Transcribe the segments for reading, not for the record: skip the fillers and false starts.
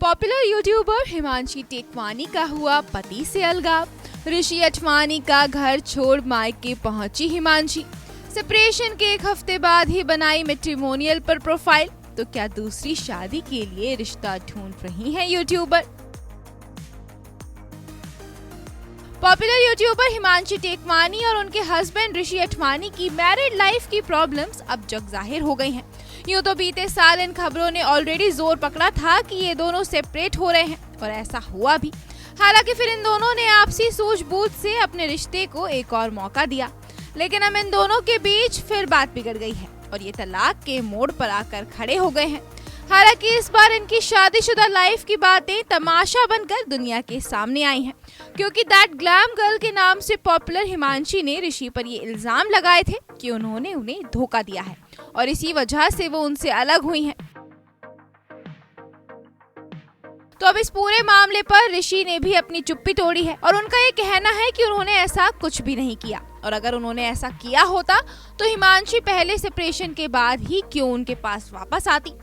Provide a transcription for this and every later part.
Popular YouTuber Himanshi Tekwani का हुआ पति से अलगाव। ऋषि अठवानी का घर छोड़ मायके पहुंची हिमांशी। सेपरेशन के एक हफ्ते बाद ही बनाई मैट्रिमोनियल पर प्रोफाइल। तो क्या दूसरी शादी के लिए रिश्ता ढूंढ रही हैं YouTuber? Popular YouTuber Himanshi Tekwani और उनके हस्बैंड ऋषि अठवानी की मैरिड लाइफ की प्रॉब्लम्स अब जग जाहिर हो गई हैं। यूं तो बीते साल इन खबरों ने ऑलरेडी जोर पकड़ा था कि ये दोनों सेपरेट हो रहे हैं, और ऐसा हुआ भी। हालांकि फिर इन दोनों ने आपसी सूझबूझ से अपने रिश्ते को एक और मौका दिया, लेकिन अब इन दोनों के बीच फिर बात बिगड़ गई है और ये तलाक के मोड़ पर आकर खड़े हो गए हैं। हालांकि इस बार इनकी शादीशुदा लाइफ की बातें तमाशा बनकर दुनिया के सामने आई हैं, क्योंकि दैट ग्लैम गर्ल के नाम से पॉपुलर हिमांशी ने ऋषि पर ये इल्जाम लगाए थे कि उन्होंने उन्हें धोखा दिया है और इसी वजह से वो उनसे अलग हुई हैं। तो अब इस पूरे मामले पर ऋषि ने भी अपनी चुप्पी तोड़ी है और उनका ये कहना है कि उन्होंने ऐसा कुछ भी नहीं किया, और अगर उन्होंने ऐसा किया होता तो हिमांशी पहले सेपरेशन के बाद ही क्यों उनके पास वापस आती।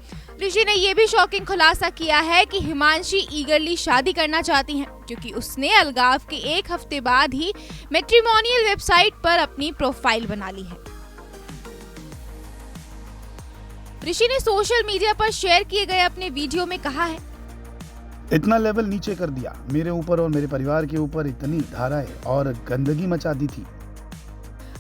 ऋषि ने ये भी शॉकिंग खुलासा किया है कि हिमांशी ईगरली शादी करना चाहती हैं, क्योंकि उसने अलगाव के एक हफ्ते बाद ही मैट्रिमोनियल वेबसाइट पर अपनी प्रोफाइल बना ली है। ऋषि ने सोशल मीडिया पर शेयर किए गए अपने वीडियो में कहा है, इतना लेवल नीचे कर दिया, मेरे ऊपर और मेरे परिवार के ऊपर इतनी धाराएं और गंदगी मचा दी थी।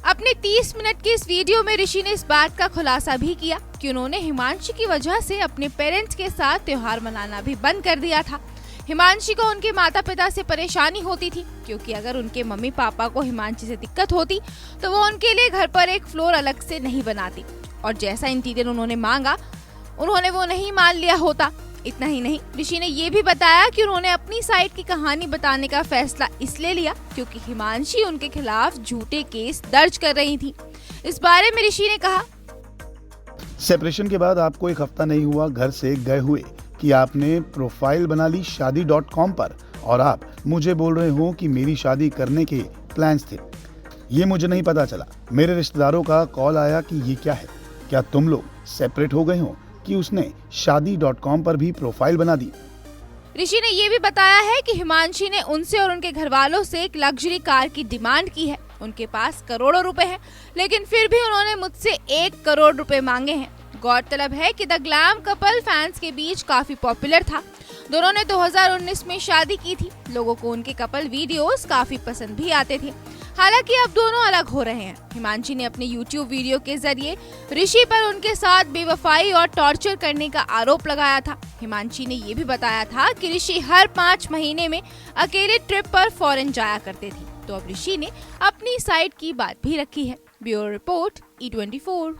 अपने 30 मिनट के इस वीडियो में ऋषि ने इस बात का खुलासा भी किया कि उन्होंने हिमांशी की वजह से अपने पेरेंट्स के साथ त्योहार मनाना भी बंद कर दिया था। हिमांशी को उनके माता पिता से परेशानी होती थी, क्योंकि अगर उनके मम्मी पापा को हिमांशी से दिक्कत होती तो वो उनके लिए घर पर एक फ्लोर अलग से नहीं बनाती, और जैसा इंटीरियर उन्होंने मांगा उन्होंने वो नहीं मान लिया होता। इतना ही नहीं, ऋषि ने ये भी बताया कि उन्होंने अपनी साइड की कहानी बताने का फैसला इसलिए लिया क्योंकि हिमांशी उनके खिलाफ झूठे केस दर्ज कर रही थी। इस बारे में ऋषि ने कहा, सेपरेशन के बाद आपको एक हफ्ता नहीं हुआ घर से गए हुए कि आपने प्रोफाइल बना ली शादी.com पर, और आप मुझे बोल रहे हो कि मेरी शादी करने के प्लान्स थे। ये मुझे नहीं पता चला। मेरे रिश्तेदारों का कॉल आया कि ये क्या है, क्या तुम लोग सेपरेट हो गए हो, कि उसने शादी.com पर भी प्रोफाइल बना दी। ऋषि ने ये भी बताया है कि हिमांशी ने उनसे और उनके घर वालों से एक लग्जरी कार की डिमांड की है। उनके पास करोड़ों रुपए हैं, लेकिन फिर भी उन्होंने मुझसे 1 करोड़ रुपए मांगे हैं। गौरतलब है कि द ग्लैम कपल फैंस के बीच काफी पॉपुलर था। दोनों ने 2019 में शादी की थी। लोगों को उनके कपल वीडियोस काफी पसंद भी आते थे। हालांकि अब दोनों अलग हो रहे हैं। हिमांशी ने अपने YouTube वीडियो के जरिए ऋषि पर उनके साथ बेवफाई और टॉर्चर करने का आरोप लगाया था। हिमांशी ने ये भी बताया था कि ऋषि हर 5 महीने में अकेले ट्रिप पर फॉरेन जाया करते थे। तो अब ऋषि ने अपनी साइड की बात भी रखी है। Bureau report E24।